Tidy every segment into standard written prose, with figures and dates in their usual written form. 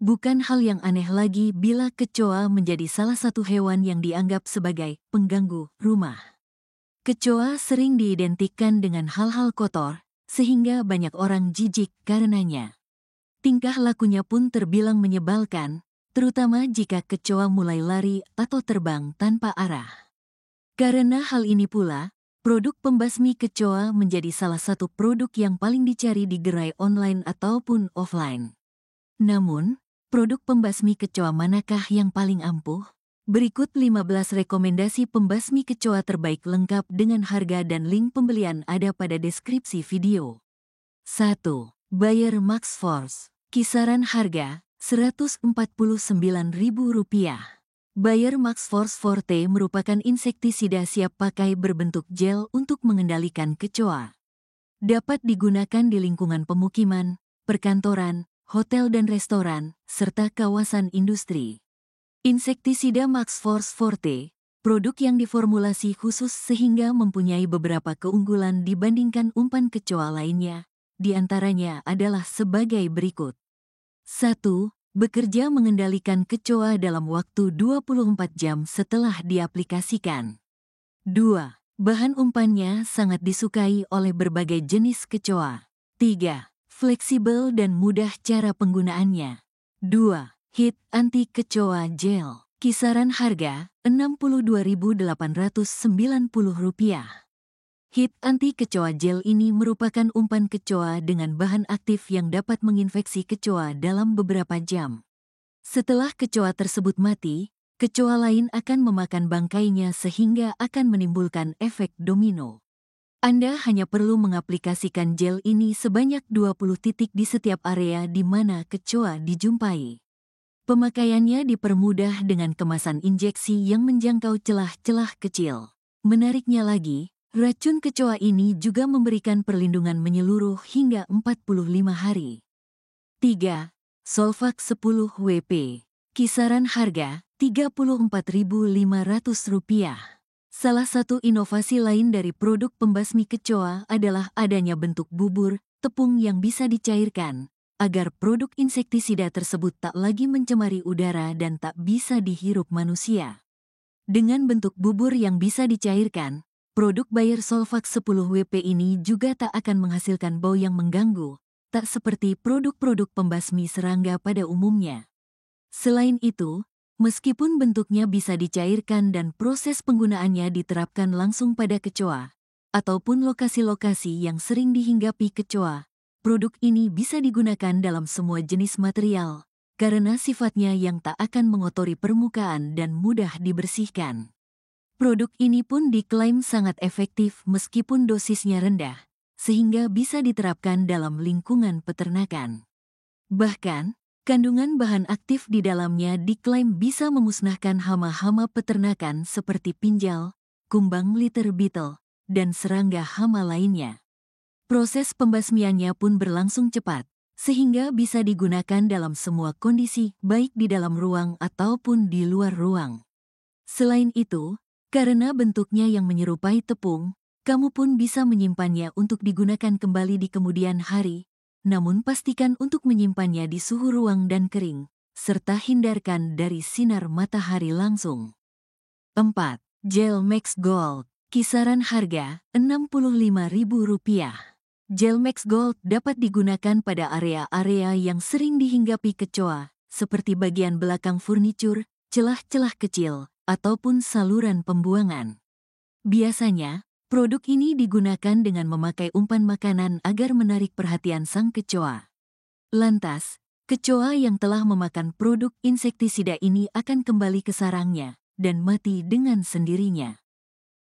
Bukan hal yang aneh lagi bila kecoa menjadi salah satu hewan yang dianggap sebagai pengganggu rumah. Kecoa sering diidentikan dengan hal-hal kotor, sehingga banyak orang jijik karenanya. Tingkah lakunya pun terbilang menyebalkan, terutama jika kecoa mulai lari atau terbang tanpa arah. Karena hal ini pula, produk pembasmi kecoa menjadi salah satu produk yang paling dicari di gerai online ataupun offline. Namun, produk pembasmi kecoa manakah yang paling ampuh? Berikut 15 rekomendasi pembasmi kecoa terbaik lengkap dengan harga dan link pembelian ada pada deskripsi video. 1. Bayer Max Force. Kisaran harga Rp149.000. Bayer Max Force Forte merupakan insektisida siap pakai berbentuk gel untuk mengendalikan kecoa. Dapat digunakan di lingkungan pemukiman, perkantoran, hotel dan restoran, serta kawasan industri. Insektisida Max Force Forte, produk yang diformulasi khusus sehingga mempunyai beberapa keunggulan dibandingkan umpan kecoa lainnya, di antaranya adalah sebagai berikut. 1. Bekerja mengendalikan kecoa dalam waktu 24 jam setelah diaplikasikan. 2. Bahan umpannya sangat disukai oleh berbagai jenis kecoa. 3. Fleksibel dan mudah cara penggunaannya. 2. Hit anti kecoa gel. Kisaran harga Rp62.890. Hit anti kecoa gel ini merupakan umpan kecoa dengan bahan aktif yang dapat menginfeksi kecoa dalam beberapa jam. Setelah kecoa tersebut mati, kecoa lain akan memakan bangkainya sehingga akan menimbulkan efek domino. Anda hanya perlu mengaplikasikan gel ini sebanyak 20 titik di setiap area di mana kecoa dijumpai. Pemakaiannya dipermudah dengan kemasan injeksi yang menjangkau celah-celah kecil. Menariknya lagi, racun kecoa ini juga memberikan perlindungan menyeluruh hingga 45 hari. 3. Solvax 10 WP. Kisaran harga Rp34.500. Salah satu inovasi lain dari produk pembasmi kecoa adalah adanya bentuk bubur, tepung yang bisa dicairkan, agar produk insektisida tersebut tak lagi mencemari udara dan tak bisa dihirup manusia. Dengan bentuk bubur yang bisa dicairkan, produk Bayer Solvax 10 WP ini juga tak akan menghasilkan bau yang mengganggu, tak seperti produk-produk pembasmi serangga pada umumnya. Selain itu, meskipun bentuknya bisa dicairkan dan proses penggunaannya diterapkan langsung pada kecoa, ataupun lokasi-lokasi yang sering dihinggapi kecoa, produk ini bisa digunakan dalam semua jenis material, karena sifatnya yang tak akan mengotori permukaan dan mudah dibersihkan. Produk ini pun diklaim sangat efektif meskipun dosisnya rendah, sehingga bisa diterapkan dalam lingkungan peternakan. Bahkan, kandungan bahan aktif di dalamnya diklaim bisa memusnahkan hama-hama peternakan seperti pinjal, kumbang litter beetle, dan serangga hama lainnya. Proses pembasmiannya pun berlangsung cepat, sehingga bisa digunakan dalam semua kondisi baik di dalam ruang ataupun di luar ruang. Selain itu, karena bentuknya yang menyerupai tepung, kamu pun bisa menyimpannya untuk digunakan kembali di kemudian hari, namun pastikan untuk menyimpannya di suhu ruang dan kering, serta hindarkan dari sinar matahari langsung. 4. Gel Max Gold. Kisaran harga Rp65.000. Gel Max Gold dapat digunakan pada area-area yang sering dihinggapi kecoa, seperti bagian belakang furnitur, celah-celah kecil, ataupun saluran pembuangan. Biasanya, produk ini digunakan dengan memakai umpan makanan agar menarik perhatian sang kecoa. Lantas, kecoa yang telah memakan produk insektisida ini akan kembali ke sarangnya dan mati dengan sendirinya.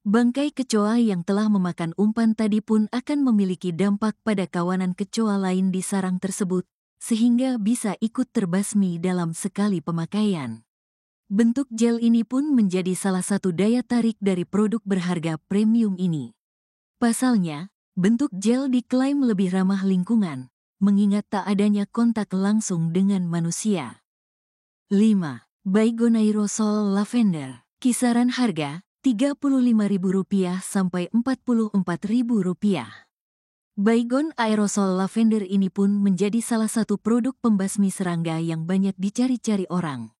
Bangkai kecoa yang telah memakan umpan tadi pun akan memiliki dampak pada kawanan kecoa lain di sarang tersebut, sehingga bisa ikut terbasmi dalam sekali pemakaian. Bentuk gel ini pun menjadi salah satu daya tarik dari produk berharga premium ini. Pasalnya, bentuk gel diklaim lebih ramah lingkungan, mengingat tak adanya kontak langsung dengan manusia. 5. Baygon Aerosol Lavender. Kisaran harga Rp35.000 sampai Rp44.000. Baygon aerosol lavender ini pun menjadi salah satu produk pembasmi serangga yang banyak dicari-cari orang.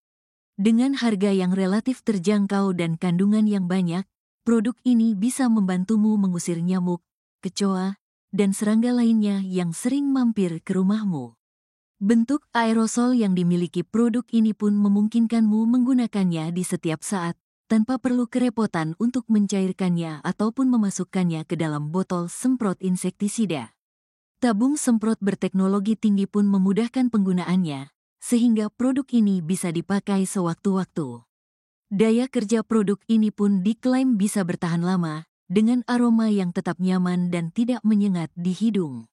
Dengan harga yang relatif terjangkau dan kandungan yang banyak, produk ini bisa membantumu mengusir nyamuk, kecoa, dan serangga lainnya yang sering mampir ke rumahmu. Bentuk aerosol yang dimiliki produk ini pun memungkinkanmu menggunakannya di setiap saat, tanpa perlu kerepotan untuk mencairkannya ataupun memasukkannya ke dalam botol semprot insektisida. Tabung semprot berteknologi tinggi pun memudahkan penggunaannya, sehingga produk ini bisa dipakai sewaktu-waktu. Daya kerja produk ini pun diklaim bisa bertahan lama, dengan aroma yang tetap nyaman dan tidak menyengat di hidung.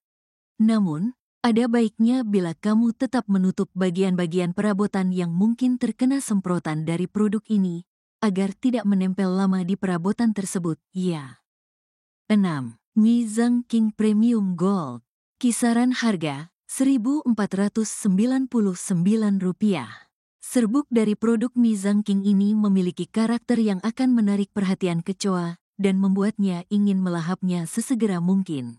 Namun, ada baiknya bila kamu tetap menutup bagian-bagian perabotan yang mungkin terkena semprotan dari produk ini, agar tidak menempel lama di perabotan tersebut, ya. 6. Mizang King Premium Gold. Kisaran harga Rp1.499. Serbuk dari produk Mizang King ini memiliki karakter yang akan menarik perhatian kecoa dan membuatnya ingin melahapnya sesegera mungkin.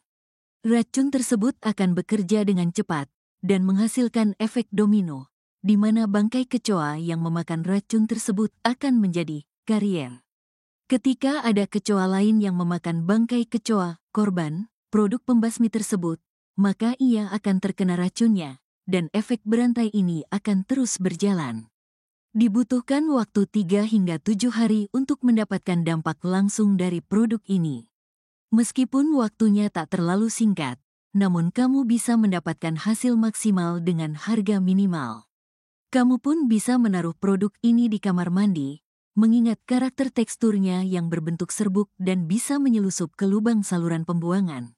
Racun tersebut akan bekerja dengan cepat dan menghasilkan efek domino, di mana bangkai kecoa yang memakan racun tersebut akan menjadi karier. Ketika ada kecoa lain yang memakan bangkai kecoa, korban, produk pembasmi tersebut, maka ia akan terkena racunnya, dan efek berantai ini akan terus berjalan. Dibutuhkan waktu 3 hingga 7 hari untuk mendapatkan dampak langsung dari produk ini. Meskipun waktunya tak terlalu singkat, namun kamu bisa mendapatkan hasil maksimal dengan harga minimal. Kamu pun bisa menaruh produk ini di kamar mandi, mengingat karakter teksturnya yang berbentuk serbuk dan bisa menyelusup ke lubang saluran pembuangan.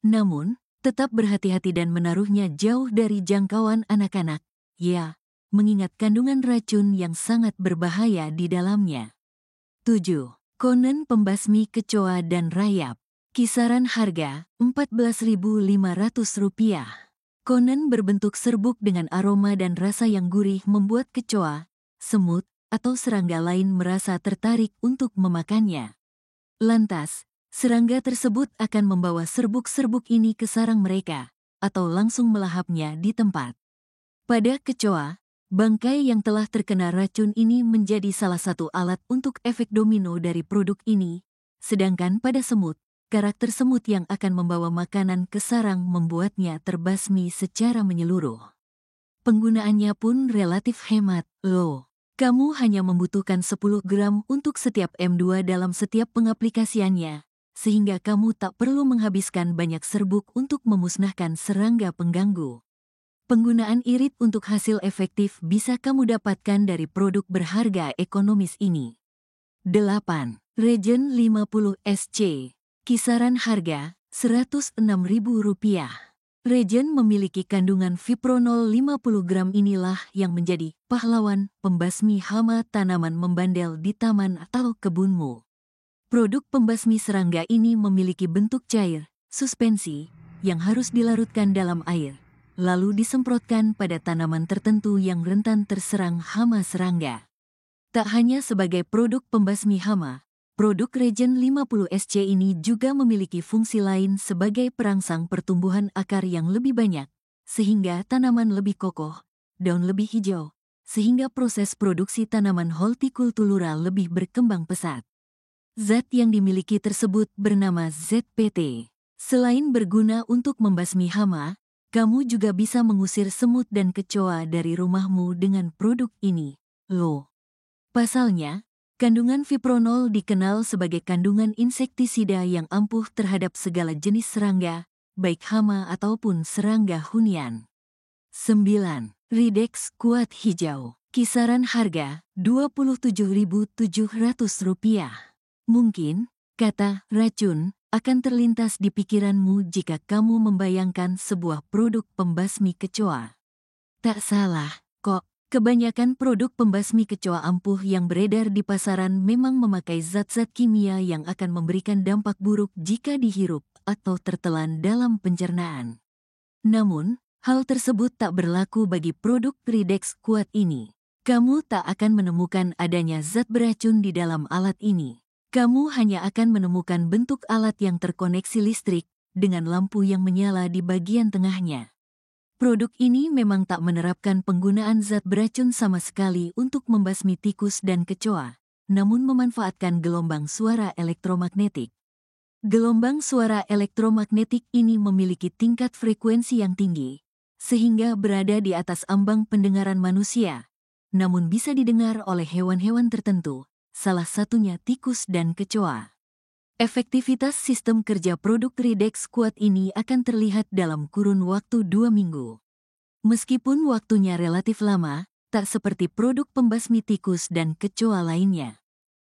Namun, tetap berhati-hati dan menaruhnya jauh dari jangkauan anak-anak, ya, mengingat kandungan racun yang sangat berbahaya di dalamnya. 7. Conan pembasmi kecoa dan rayap. Kisaran harga Rp14.500. Conan berbentuk serbuk dengan aroma dan rasa yang gurih membuat kecoa, semut, atau serangga lain merasa tertarik untuk memakannya. Lantas, serangga tersebut akan membawa serbuk-serbuk ini ke sarang mereka, atau langsung melahapnya di tempat. Pada kecoa, bangkai yang telah terkena racun ini menjadi salah satu alat untuk efek domino dari produk ini, sedangkan pada semut, karakter semut yang akan membawa makanan ke sarang membuatnya terbasmi secara menyeluruh. Penggunaannya pun relatif hemat, loh. Kamu hanya membutuhkan 10 gram untuk setiap M2 dalam setiap pengaplikasiannya, sehingga kamu tak perlu menghabiskan banyak serbuk untuk memusnahkan serangga pengganggu. Penggunaan irit untuk hasil efektif bisa kamu dapatkan dari produk berharga ekonomis ini. 8. Regen 50 SC. Kisaran harga Rp106.000. Regen memiliki kandungan fipronol 50 gram inilah yang menjadi pahlawan pembasmi hama tanaman membandel di taman atau kebunmu. Produk pembasmi serangga ini memiliki bentuk cair, suspensi, yang harus dilarutkan dalam air, lalu disemprotkan pada tanaman tertentu yang rentan terserang hama serangga. Tak hanya sebagai produk pembasmi hama, produk Regen 50 SC ini juga memiliki fungsi lain sebagai perangsang pertumbuhan akar yang lebih banyak, sehingga tanaman lebih kokoh, daun lebih hijau, sehingga proses produksi tanaman hortikultura lebih berkembang pesat. Zat yang dimiliki tersebut bernama ZPT. Selain berguna untuk membasmi hama, kamu juga bisa mengusir semut dan kecoa dari rumahmu dengan produk ini, loh. Pasalnya, kandungan fipronol dikenal sebagai kandungan insektisida yang ampuh terhadap segala jenis serangga, baik hama ataupun serangga hunian. 9. Ridex kuat hijau. Kisaran harga Rp27.700. Mungkin, kata racun akan terlintas di pikiranmu jika kamu membayangkan sebuah produk pembasmi kecoa. Tak salah, kok. Kebanyakan produk pembasmi kecoa ampuh yang beredar di pasaran memang memakai zat-zat kimia yang akan memberikan dampak buruk jika dihirup atau tertelan dalam pencernaan. Namun, hal tersebut tak berlaku bagi produk Ridex kuat ini. Kamu tak akan menemukan adanya zat beracun di dalam alat ini. Kamu hanya akan menemukan bentuk alat yang terkoneksi listrik dengan lampu yang menyala di bagian tengahnya. Produk ini memang tak menerapkan penggunaan zat beracun sama sekali untuk membasmi tikus dan kecoa, namun memanfaatkan gelombang suara elektromagnetik. Gelombang suara elektromagnetik ini memiliki tingkat frekuensi yang tinggi, sehingga berada di atas ambang pendengaran manusia, namun bisa didengar oleh hewan-hewan tertentu, salah satunya tikus dan kecoa. Efektivitas sistem kerja produk Ridex Quad ini akan terlihat dalam kurun waktu 2 minggu. Meskipun waktunya relatif lama, tak seperti produk pembasmi tikus dan kecoa lainnya.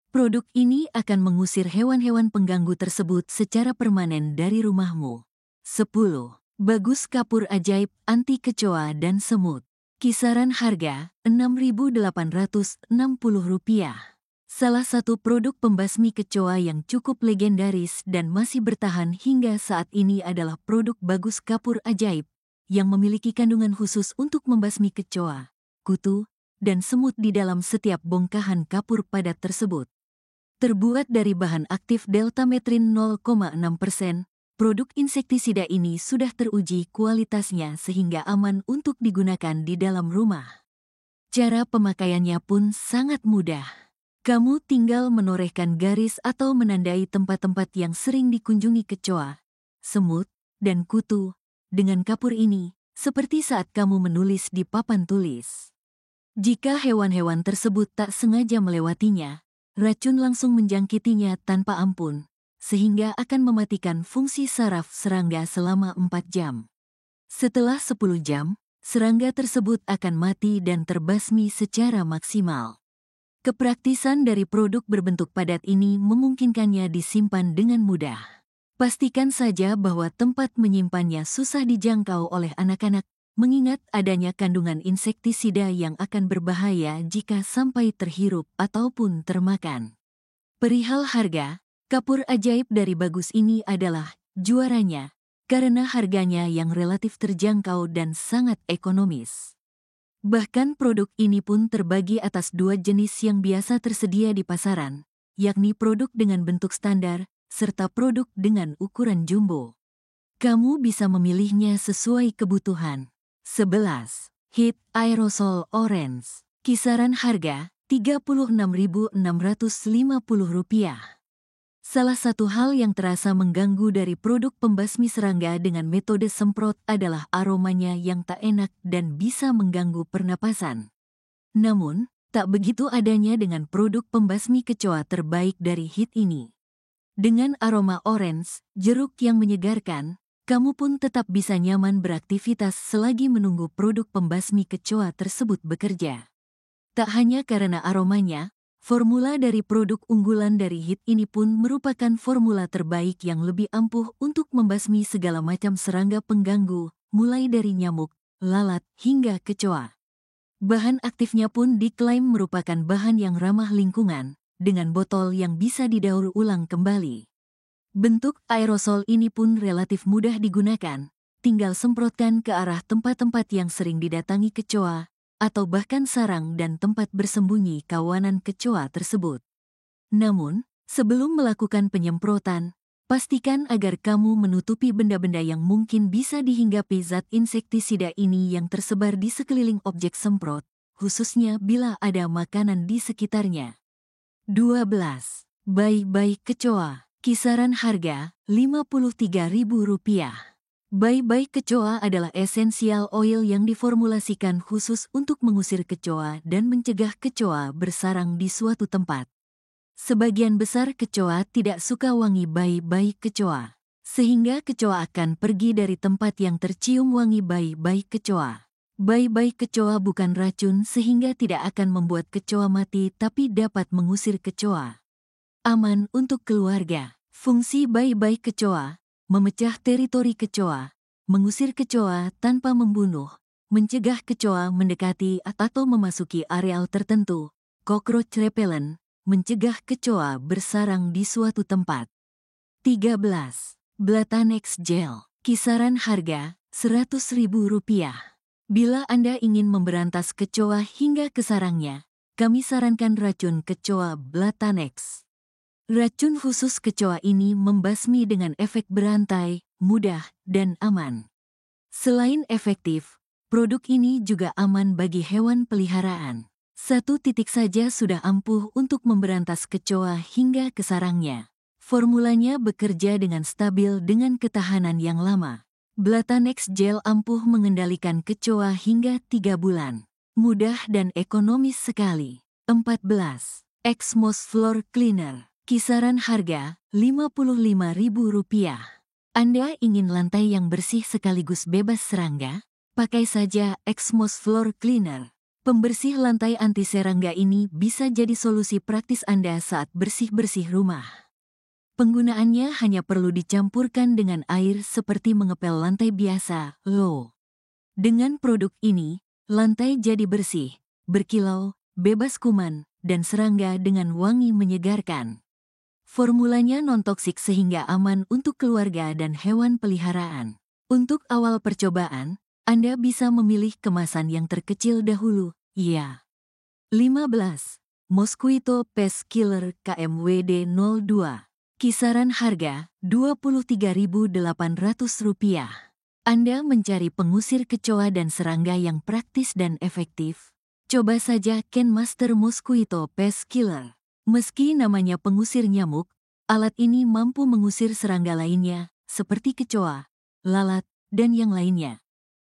Produk ini akan mengusir hewan-hewan pengganggu tersebut secara permanen dari rumahmu. 10. Bagus Kapur Ajaib Anti Kecoa dan Semut. Kisaran harga Rp6.860. Salah satu produk pembasmi kecoa yang cukup legendaris dan masih bertahan hingga saat ini adalah produk Bagus Kapur Ajaib, yang memiliki kandungan khusus untuk membasmi kecoa, kutu, dan semut di dalam setiap bongkahan kapur padat tersebut. Terbuat dari bahan aktif deltametrin 0,6%, produk insektisida ini sudah teruji kualitasnya sehingga aman untuk digunakan di dalam rumah. Cara pemakaiannya pun sangat mudah. Kamu tinggal menorehkan garis atau menandai tempat-tempat yang sering dikunjungi kecoa, semut, dan kutu dengan kapur ini, seperti saat kamu menulis di papan tulis. Jika hewan-hewan tersebut tak sengaja melewatinya, racun langsung menjangkitinya tanpa ampun, sehingga akan mematikan fungsi saraf serangga selama 4 jam. Setelah 10 jam, serangga tersebut akan mati dan terbasmi secara maksimal. Kepraktisan dari produk berbentuk padat ini memungkinkannya disimpan dengan mudah. Pastikan saja bahwa tempat menyimpannya susah dijangkau oleh anak-anak, mengingat adanya kandungan insektisida yang akan berbahaya jika sampai terhirup ataupun termakan. Perihal harga, kapur ajaib dari Bagus ini adalah juaranya, karena harganya yang relatif terjangkau dan sangat ekonomis. Bahkan produk ini pun terbagi atas 2 jenis yang biasa tersedia di pasaran, yakni produk dengan bentuk standar, serta produk dengan ukuran jumbo. Kamu bisa memilihnya sesuai kebutuhan. 11. Hit Aerosol Orange. Kisaran harga Rp36.650. Salah satu hal yang terasa mengganggu dari produk pembasmi serangga dengan metode semprot adalah aromanya yang tak enak dan bisa mengganggu pernapasan. Namun, tak begitu adanya dengan produk pembasmi kecoa terbaik dari Hit ini. Dengan aroma orange, jeruk yang menyegarkan, kamu pun tetap bisa nyaman beraktivitas selagi menunggu produk pembasmi kecoa tersebut bekerja. Tak hanya karena aromanya, formula dari produk unggulan dari Hit ini pun merupakan formula terbaik yang lebih ampuh untuk membasmi segala macam serangga pengganggu, mulai dari nyamuk, lalat, hingga kecoa. Bahan aktifnya pun diklaim merupakan bahan yang ramah lingkungan, dengan botol yang bisa didaur ulang kembali. Bentuk aerosol ini pun relatif mudah digunakan, tinggal semprotkan ke arah tempat-tempat yang sering didatangi kecoa, atau bahkan sarang dan tempat bersembunyi kawanan kecoa tersebut. Namun, sebelum melakukan penyemprotan, pastikan agar kamu menutupi benda-benda yang mungkin bisa dihinggapi zat insektisida ini yang tersebar di sekeliling objek semprot, khususnya bila ada makanan di sekitarnya. 12. Bai-bai kecoa. Kisaran harga Rp53.000. Bai-bai kecoa adalah essential oil yang diformulasikan khusus untuk mengusir kecoa dan mencegah kecoa bersarang di suatu tempat. Sebagian besar kecoa tidak suka wangi bai-bai kecoa, sehingga kecoa akan pergi dari tempat yang tercium wangi bai-bai kecoa. Bai-bai kecoa bukan racun sehingga tidak akan membuat kecoa mati tapi dapat mengusir kecoa. Aman untuk keluarga. Fungsi bai-bai kecoa: memecah teritori kecoa, mengusir kecoa tanpa membunuh, mencegah kecoa mendekati atau memasuki areal tertentu, cockroach repellent, mencegah kecoa bersarang di suatu tempat. 13. Blatanex Gel. Kisaran harga Rp100.000. Bila Anda ingin memberantas kecoa hingga ke sarangnya, kami sarankan racun kecoa Blatanex. Racun khusus kecoa ini membasmi dengan efek berantai, mudah, dan aman. Selain efektif, produk ini juga aman bagi hewan peliharaan. Satu titik saja sudah ampuh untuk memberantas kecoa hingga ke sarangnya. Formulanya bekerja dengan stabil dengan ketahanan yang lama. Blatanex Gel ampuh mengendalikan kecoa hingga 3 bulan. Mudah dan ekonomis sekali. 14. Exmos Floor Cleaner. Kisaran harga Rp55.000. Anda ingin lantai yang bersih sekaligus bebas serangga? Pakai saja Exmos Floor Cleaner. Pembersih lantai anti serangga ini bisa jadi solusi praktis Anda saat bersih-bersih rumah. Penggunaannya hanya perlu dicampurkan dengan air seperti mengepel lantai biasa, loh. Dengan produk ini, lantai jadi bersih, berkilau, bebas kuman, dan serangga dengan wangi menyegarkan. Formulanya non-toksik sehingga aman untuk keluarga dan hewan peliharaan. Untuk awal percobaan, Anda bisa memilih kemasan yang terkecil dahulu, ya. 15. Mosquito Pest Killer KMWD 02. Kisaran harga Rp23.800. Anda mencari pengusir kecoa dan serangga yang praktis dan efektif? Coba saja Ken Master Mosquito Pest Killer. Meski namanya pengusir nyamuk, alat ini mampu mengusir serangga lainnya, seperti kecoa, lalat, dan yang lainnya.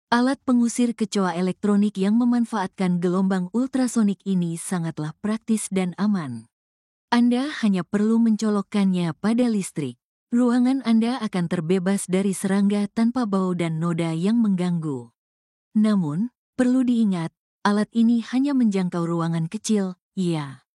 Alat pengusir kecoa elektronik yang memanfaatkan gelombang ultrasonik ini sangatlah praktis dan aman. Anda hanya perlu mencolokkannya pada listrik. Ruangan Anda akan terbebas dari serangga tanpa bau dan noda yang mengganggu. Namun, perlu diingat, alat ini hanya menjangkau ruangan kecil, ya.